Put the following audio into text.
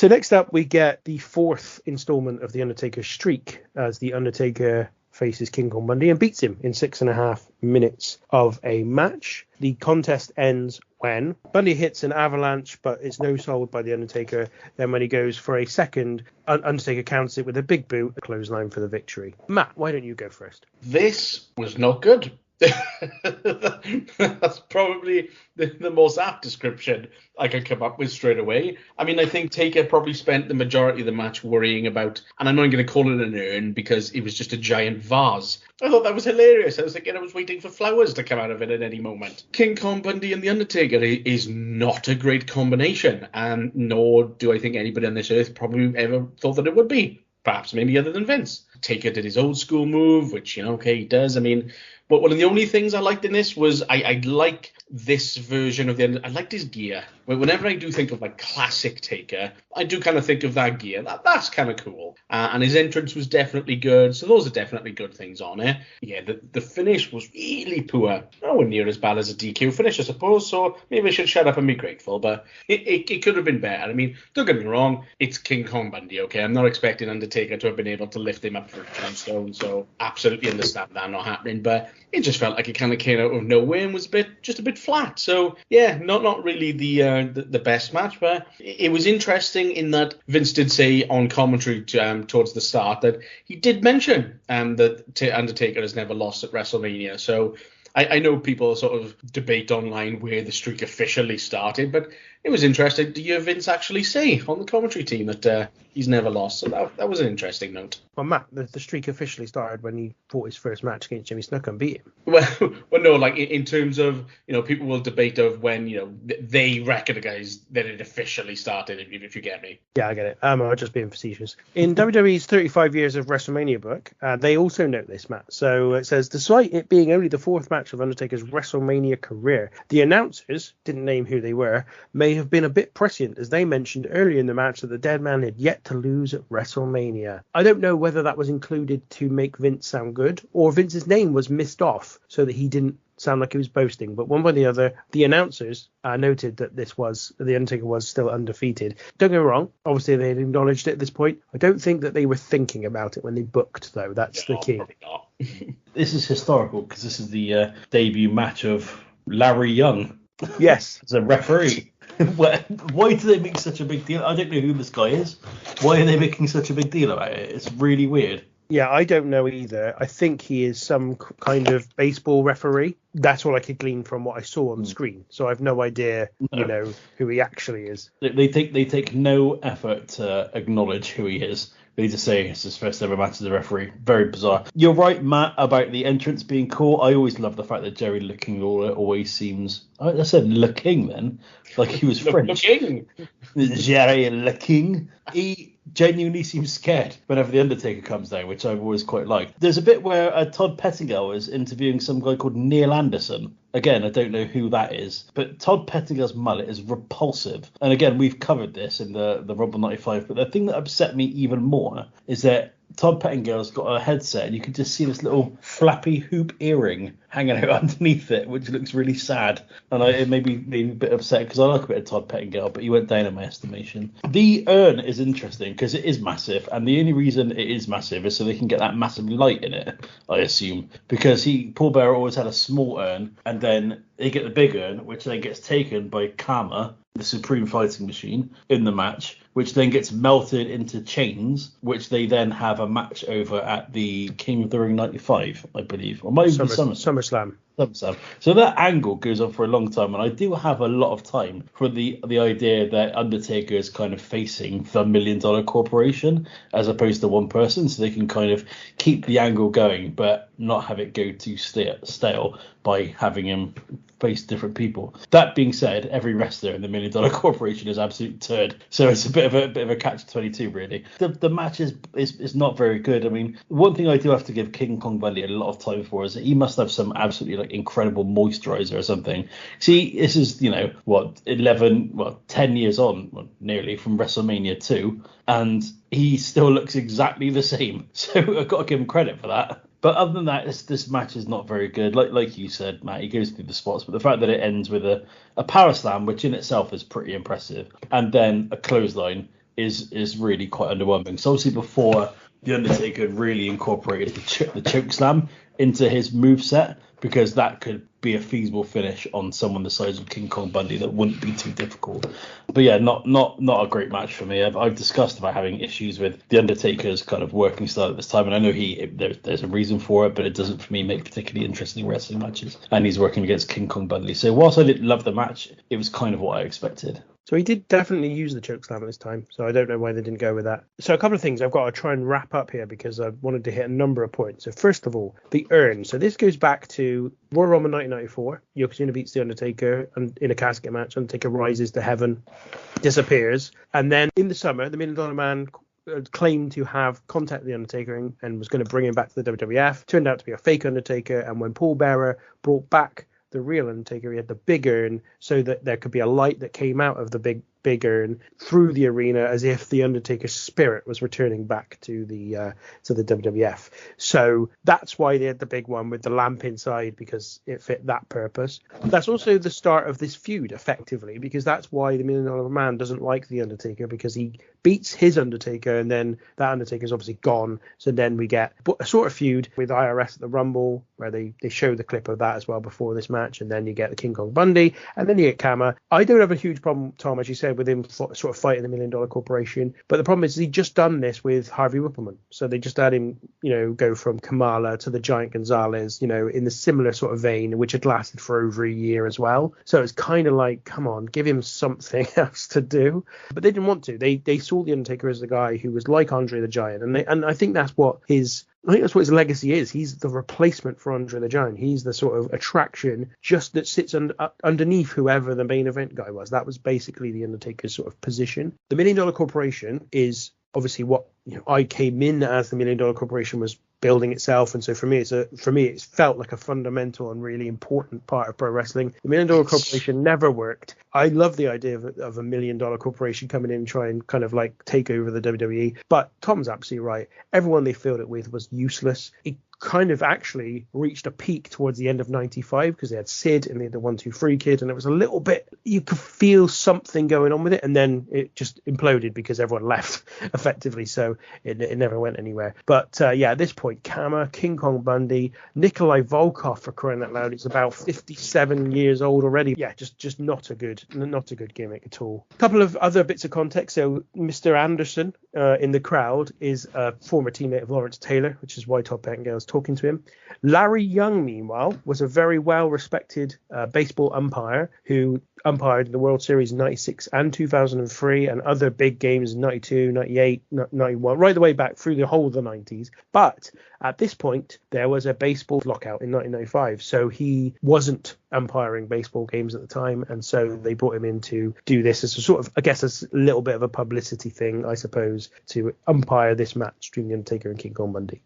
So next up, we get the fourth installment of the Undertaker streak as the Undertaker faces King Kong Bundy and beats him in 6.5 minutes of a match. The contest ends when Bundy hits an avalanche, but it's no sold by the Undertaker. Then when he goes for a second, Undertaker counts it with a big boot, a clothesline for the victory. Matt, why don't you go first? This was not good. That's probably the most apt description I could come up with straight away. I mean, I think Taker probably spent the majority of the match worrying about, and I'm not going to call it an urn because it was just a giant vase. I thought that was hilarious. I was thinking I was waiting for flowers to come out of it at any moment. King Kong Bundy and The Undertaker is not a great combination, and nor do I think anybody on this earth probably ever thought that it would be. Perhaps maybe other than Vince. Taker did his old school move, which, okay, he does. I mean, but one of the only things I liked in this was I like this version of I liked his gear. Whenever I do think of like classic Taker, I do kind of think of that gear. That's kind of cool. And his entrance was definitely good. So those are definitely good things on it. Yeah, the finish was really poor. Nowhere near as bad as a DQ finish, I suppose. So maybe I should shut up and be grateful. But it could have been better. I mean, don't get me wrong. It's King Kong Bundy, okay? I'm not expecting Undertaker to have been able to lift him up for a tombstone. So absolutely understand that not happening. But it just felt like it kind of came out of nowhere and was just a bit flat. So yeah, not really the best match, but it was interesting in that Vince did say on commentary towards the start that he did mention that Undertaker has never lost at WrestleMania. So I know people sort of debate online where the streak officially started, but it was interesting to hear Vince actually say on the commentary team that he's never lost. So that was an interesting note. Well, Matt, the streak officially started when he fought his first match against Jimmy Snuka and beat him. Well, no, like in terms of, people will debate of when, they recognize that it officially started, if you get me. Yeah, I get it. I'm just being facetious. In WWE's 35 years of WrestleMania book, they also note this, Matt. So it says, despite it being only the fourth match of Undertaker's WrestleMania career, the announcers, didn't name who they were, may have been a bit prescient as they mentioned earlier in the match that the dead man had yet to lose at WrestleMania. I don't know whether that was included to make Vince sound good or Vince's name was missed off so that he didn't sound like he was boasting, but one way or the other, the announcers noted that the Undertaker was still undefeated. Don't get me wrong, obviously they had acknowledged it at this point. I don't think that they were thinking about it when they booked, though. That's the key. This is historical because this is the debut match of Larry Young. Yes. As a referee. Why do they make such a big deal? I don't know who this guy is. Why are they making such a big deal about it? It's really weird. Yeah, I don't know either. I think he is some kind of baseball referee. That's all I could glean from what I saw on the screen. So I have no idea, who he actually is. They take no effort to acknowledge who he is. They just say it's his first ever match as a referee. Very bizarre. You're right, Matt, about the entrance being cool. I always love the fact that Jerry King always seems... I said Le King then, like he was French. Le King. Jerry Le King. He genuinely seems scared whenever the Undertaker comes down, which I've always quite liked. There's a bit where Todd Pettingill is interviewing some guy called Neil Anderson. Again, I don't know who that is, but Todd Pettingill's mullet is repulsive. And again, we've covered this in the Rumble 95, but the thing that upset me even more is that Todd Pettingill's got a headset and you can just see this little flappy hoop earring hanging out underneath it, which looks really sad. And it made me a bit upset because I like a bit of Todd Pettingill, but he went down in my estimation. The urn is interesting because it is massive, and the only reason it is massive is so they can get that massive light in it, I assume, because Paul Bearer always had a small urn, and then they get the big urn, which then gets taken by Kama, the Supreme Fighting Machine, in the match, which then gets melted into chains, which they then have a match over at the King of the Ring 95, I believe. Or might even be SummerSlam. So that angle goes on for a long time, and I do have a lot of time for the idea that Undertaker is kind of facing the $1 million corporation as opposed to one person, so they can kind of keep the angle going but not have it go too stale by having him face different people. That being said, every wrestler in the $1 million corporation is absolute turd, so it's a bit of a catch-22 really. The match is not very good. I mean, one thing I do have to give King Kong Bundy a lot of time for is that he must have some absolutely incredible moisturizer or something. See, this is 10 years on, nearly, from WrestleMania 2, and he still looks exactly the same, so I've got to give him credit for that. But other than that, this match is not very good. Like you said, Matt, he goes through the spots, but the fact that it ends with a power slam, which in itself is pretty impressive, and then a clothesline, is really quite underwhelming. So obviously before, the Undertaker really incorporated the choke slam into his moveset, because that could be a feasible finish on someone the size of King Kong Bundy that wouldn't be too difficult. But yeah, not a great match for me. I've discussed about having issues with the Undertaker's kind of working style at this time, and I know there's a reason for it, but it doesn't for me make particularly interesting wrestling matches. And he's working against King Kong Bundy, so whilst I didn't love the match, it was kind of what I expected. So he did definitely use the chokeslam at this time, so I don't know why they didn't go with that. So a couple of things I've got to try and wrap up here because I wanted to hit a number of points. So first of all, the urn. So this goes back to Royal Rumble 1994. Yokozuna beats The Undertaker in a casket match. Undertaker rises to heaven, disappears. And then in the summer, the $1 Million Man claimed to have contacted The Undertaker and was going to bring him back to the WWF. Turned out to be a fake Undertaker. And when Paul Bearer brought back the real Undertaker, he had the big urn so that there could be a light that came out of the big urn through the arena, as if the Undertaker's spirit was returning back to the WWF. So that's why they had the big one with the lamp inside, because it fit that purpose. That's also the start of this feud, effectively, because that's why the $1 Million Man doesn't like the Undertaker, because he beats his Undertaker, and then that Undertaker's obviously gone. So then we get a sort of feud with IRS at the Rumble, where they show the clip of that as well before this match, and then you get the King Kong Bundy, and then you get Kama. I don't have a huge problem, Tom, as you said, with him sort of fighting the $1 Million Corporation, but the problem is he'd just done this with Harvey Whippleman, so they just had him, go from Kamala to the Giant Gonzalez, in the similar sort of vein, which had lasted for over a year as well. So it's kind of like, come on, give him something else to do. But they didn't want to. They saw the Undertaker as the guy who was like Andre the Giant, and I think that's what his legacy is. He's the replacement for Andre the Giant. He's the sort of attraction just that sits underneath whoever the main event guy was. That was basically the Undertaker's sort of position. The $1 Million Corporation is obviously what I came in as. The $1 Million Corporation was building itself, and so for me it's felt like a fundamental and really important part of pro wrestling. The $1 Million Corporation never worked. I love the idea of a $1 Million Corporation coming in and try and kind of like take over the WWE, but Tom's absolutely right. Everyone they filled it with was useless. It kind of actually reached a peak towards the end of 95, because they had Sid and they had the 1-2-3 Kid, and it was a little bit, you could feel something going on with it, and then it just imploded because everyone left effectively, so it never went anywhere. But at this point, Kama, King Kong Bundy, Nikolai Volkov, for crying out loud, is about 57 years old already. Yeah, just not a good gimmick at all. A couple of other bits of context. So Mr. Anderson in the crowd is a former teammate of Lawrence Taylor, which is why Todd Pettingale's talking to him. Larry Young, meanwhile, was a very well-respected baseball umpire who umpired in the World Series in 96 and 2003 and other big games in 92, 98, 91, right the way back through the whole of the 90s. But at this point, there was a baseball lockout in 1995, so he wasn't umpiring baseball games at the time, and so they brought him in to do this as a sort of, I guess, a little bit of a publicity thing, I suppose, to umpire this match between The Undertaker and King Kong Bundy.